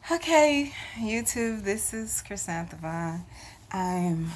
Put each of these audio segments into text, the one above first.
Okay, YouTube, this is Chrysanthemum. I'm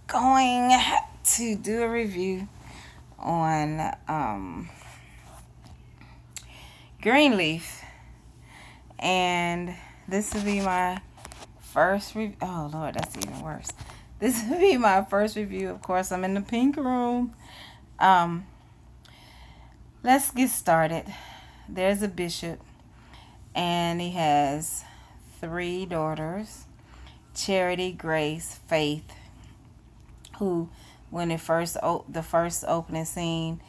going to do a review on Greenleaf, and this will be my first review. Oh, Lord, that's even worse. This will be my first review. Of course, I'm in the pink room. Um, let's get started. There's a bishop, and he has three daughters: Charity, Grace, Faith, who, when the first opening scene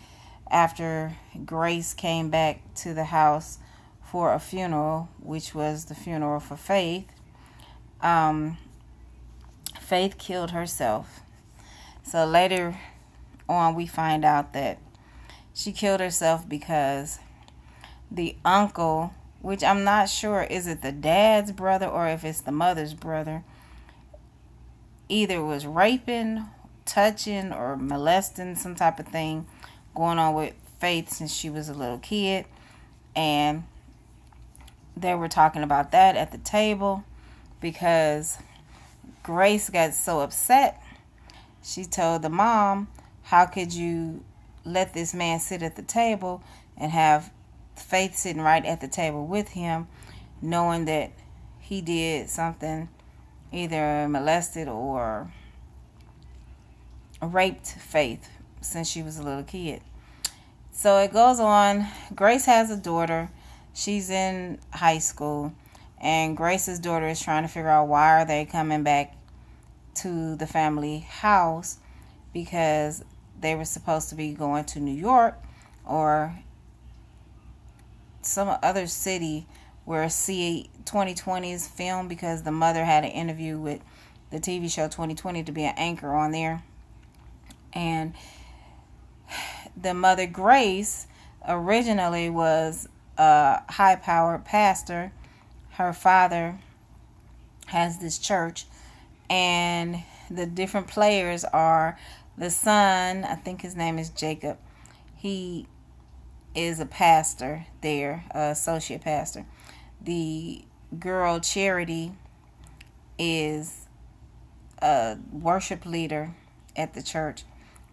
after Grace came back to the house for a funeral, which was the funeral for Faith, um, Faith killed herself. So later on, we find out that she killed herself because the uncle, which I'm not sure, is it the dad's brother or if it's the mother's brother, either was raping, touching, or molesting, some type of thing going on with Faith since she was a little kid. And they were talking about that at the table because Grace got so upset. She told the mom, how could you let this man sit at the table and have Faith sitting right at the table with him, knowing that he did something, either molested or raped Faith since she was a little kid. So it goes on. Grace has a daughter. She's in high school, and Grace's daughter is trying to figure out why are they coming back to the family house, because they were supposed to be going to New York or some other city where 2020 is filmed, because the mother had an interview with the TV show 2020 to be an anchor on there. And the mother, Grace, originally was a high-powered pastor. Her father has this church, and the different players are the son, I think his name is Jacob. He is a pastor there, associate pastor. The girl, Charity, is a worship leader at the church.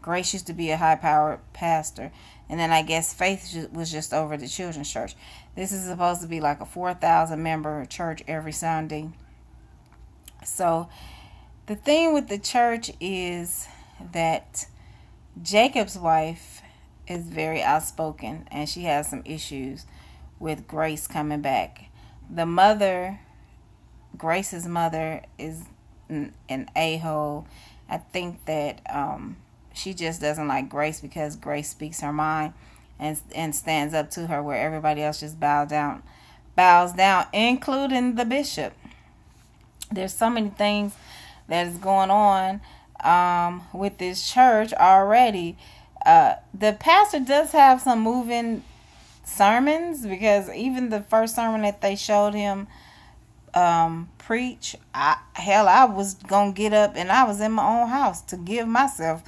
Grace used to be a high-powered pastor. And then I guess Faith was just over the children's church. This is supposed to be like a 4,000-member church every Sunday. So the thing with the church is that Jacob's wife is very outspoken, and she has some issues with Grace coming back. The mother, Grace's mother, is an a-hole. I think that she just doesn't like Grace because Grace speaks her mind and stands up to her, where everybody else just bows down, including the bishop. There's so many things that is going on with this church already. The pastor does have some moving sermons, because even the first sermon that they showed him preach, I was gonna get up, and I was in my own house to give myself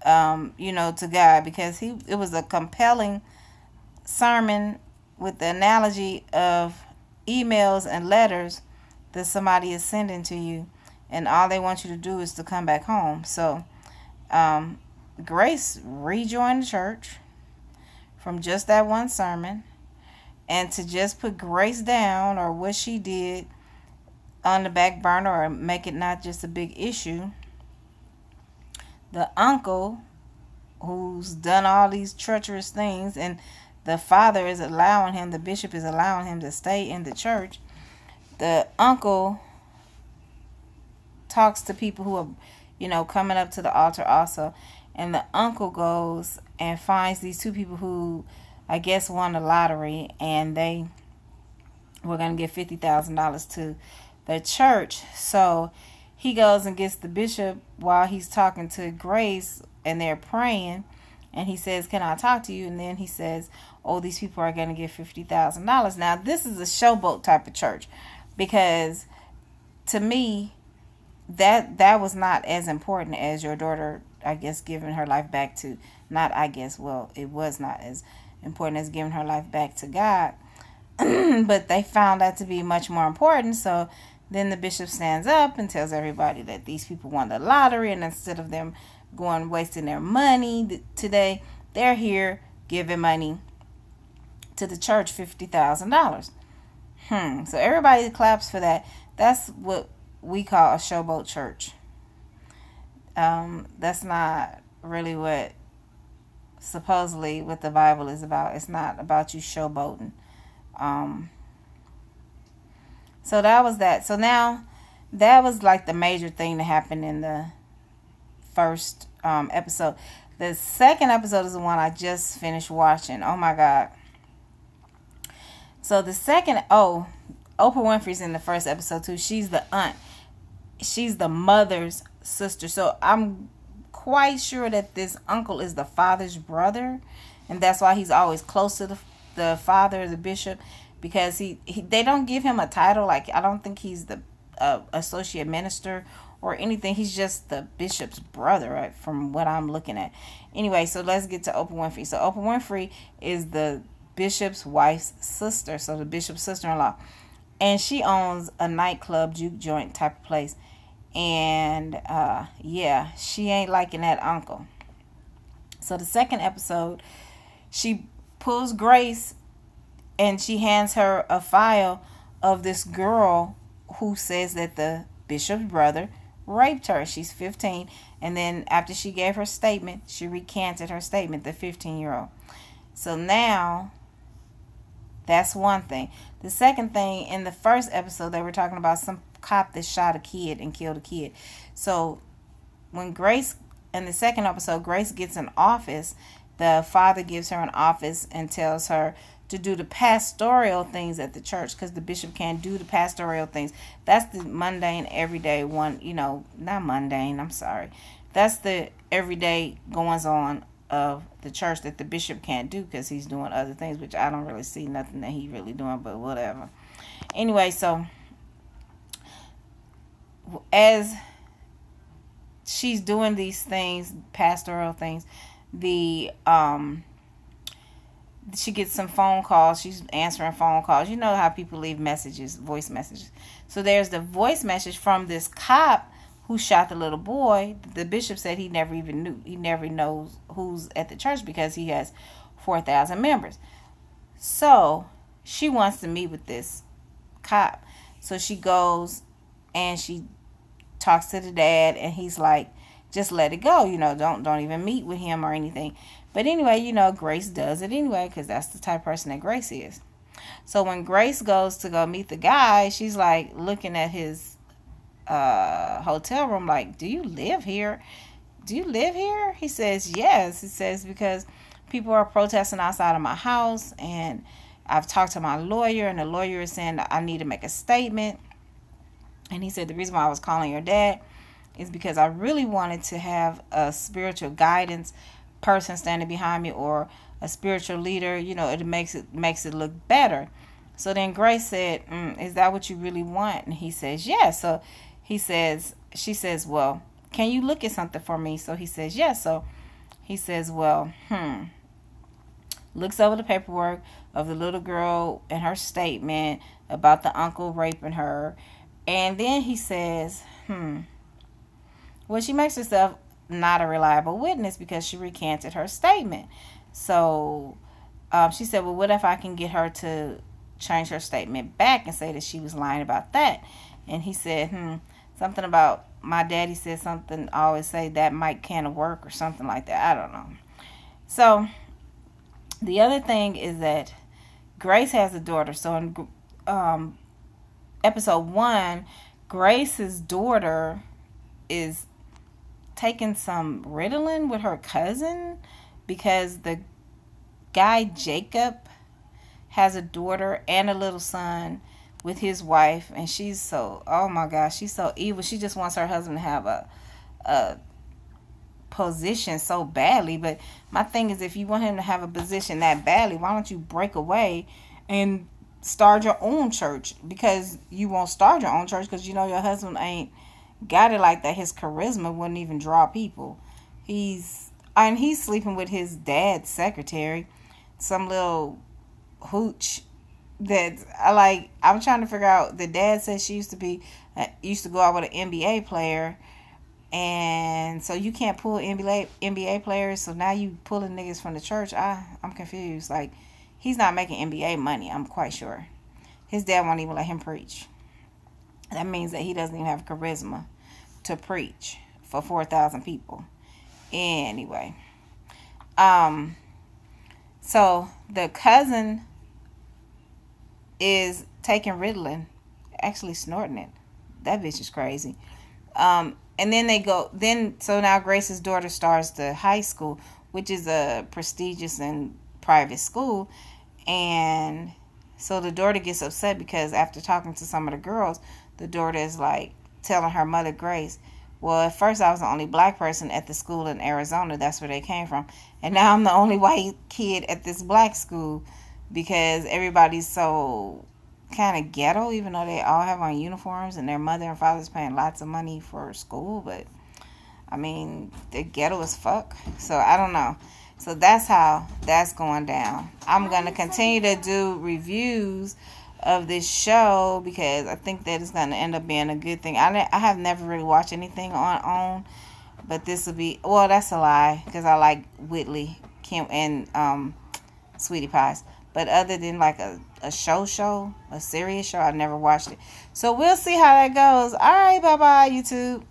to God, because it was a compelling sermon with the analogy of emails and letters that somebody is sending to you, and all they want you to do is to come back home. So Grace rejoined the church from just that one sermon, and to just put Grace down, or what she did, on the back burner, or make it not just a big issue, the uncle, who's done all these treacherous things, and the father is allowing him, the bishop is allowing him to stay in the church. The uncle talks to people who are, coming up to the altar also. And the uncle goes and finds these two people who, I guess, won the lottery, and they were going to give $50,000 to the church. So he goes and gets the bishop while he's talking to Grace, and they're praying. And he says, can I talk to you? And then he says, oh, these people are going to give $50,000. Now, this is a showboat type of church, because to me, that was not as important as your daughter, I guess, giving her life back to, not I guess, well, it was not as important as giving her life back to God. But they found that to be much more important. So then the bishop stands up and tells everybody that these people won the lottery, and instead of them going wasting their money today, they're here giving money to the church, $50,000. So everybody claps for that. That's what we call a showboat church. That's not really what supposedly what the Bible is about. It's not about you showboating. So that was that. So now that was like the major thing that happened in the first episode. The second episode is the one I just finished watching. Oh my God. So the second, Oprah Winfrey's in the first episode too. She's the aunt. She's the mother's sister. So I'm quite sure that this uncle is the father's brother. And that's why he's always close to the father, the bishop. Because they don't give him a title. Like, I don't think he's the associate minister or anything. He's just the bishop's brother, right, from what I'm looking at. Anyway, so let's get to Oprah Winfrey. So Oprah Winfrey is the bishop's wife's sister, so the bishop's sister-in-law. And she owns a nightclub, juke joint type of place. And, yeah, she ain't liking that uncle. So the second episode, she pulls Grace and she hands her a file of this girl who says that the bishop's brother raped her. She's 15. And then after she gave her statement, she recanted her statement, the 15-year-old. So now, that's one thing. The second thing, in the first episode, they were talking about some cop that shot a kid and killed a kid. So when Grace, in the second episode, Grace gets an office, the father gives her an office and tells her to do the pastoral things at the church, because the bishop can't do the pastoral things. That's the mundane, everyday one, not mundane, I'm sorry. That's the everyday goings on of the church that the bishop can't do because he's doing other things, which I don't really see nothing that he really doing, but whatever. Anyway, so as she's doing these things, pastoral things, she gets some phone calls. She's answering phone calls. You know how people leave messages, voice messages. So there's the voice message from this cop who shot the little boy. The bishop said he never even knew. He never knows who's at the church because he has 4,000 members. So she wants to meet with this cop. So she goes and she talks to the dad, and he's like, just let it go. Don't even meet with him or anything. But anyway, Grace does it anyway because that's the type of person that Grace is. So when Grace goes to go meet the guy, she's like looking at his hotel room like, do you live here? Do you live here? He says, yes. He says, because people are protesting outside of my house, and I've talked to my lawyer, and the lawyer is saying that I need to make a statement. And he said, the reason why I was calling your dad is because I really wanted to have a spiritual guidance person standing behind me, or a spiritual leader. It makes it look better. So then Grace said, is that what you really want? And he says, yes. So she says, well, can you look at something for me? So he says, yes. So he says, well, looks over the paperwork of the little girl and her statement about the uncle raping her. And then he says, well, she makes herself not a reliable witness because she recanted her statement. So she said, well, what if I can get her to change her statement back and say that she was lying about that? And he said, something about my daddy said something, I always say that might can work or something like that. I don't know. So the other thing is that Grace has a daughter. So in episode 1, Grace's daughter is taking some Ritalin with her cousin because the guy Jacob has a daughter and a little son with his wife, and she's so, oh my gosh, she's so evil. She just wants her husband to have a position so badly. But my thing is, if you want him to have a position that badly, why don't you break away and start your own church? Because you won't start your own church because your husband ain't got it like that. His charisma wouldn't even draw people. He's sleeping with his dad's secretary, some little hooch that I like. I'm trying to figure out. The dad said she used to go out with an NBA player, and so you can't pull NBA players. So now you pulling niggas from the church. I'm confused. Like, he's not making NBA money. I'm quite sure. His dad won't even let him preach. That means that he doesn't even have charisma to preach for 4,000 people. Anyway, so the cousin is taking Ritalin, actually snorting it. That bitch is crazy. And then so now Grace's daughter starts the high school, which is a prestigious and private school. And so the daughter gets upset because after talking to some of the girls, the daughter is like telling her mother, Grace, well, at first I was the only black person at the school in Arizona. That's where they came from. And now I'm the only white kid at this black school because everybody's so kind of ghetto, even though they all have on uniforms and their mother and father's paying lots of money for school. But, I mean, they're ghetto as fuck. So, I don't know. So, that's how that's going down. I'm going to continue to do reviews of this show because I think that it's going to end up being a good thing. I have never really watched anything on, but this will be, well, that's a lie because I like Whitley, Kim, and Sweetie Pies. But other than like a show, a serious show, I never watched it. So we'll see how that goes. All right, bye-bye, YouTube.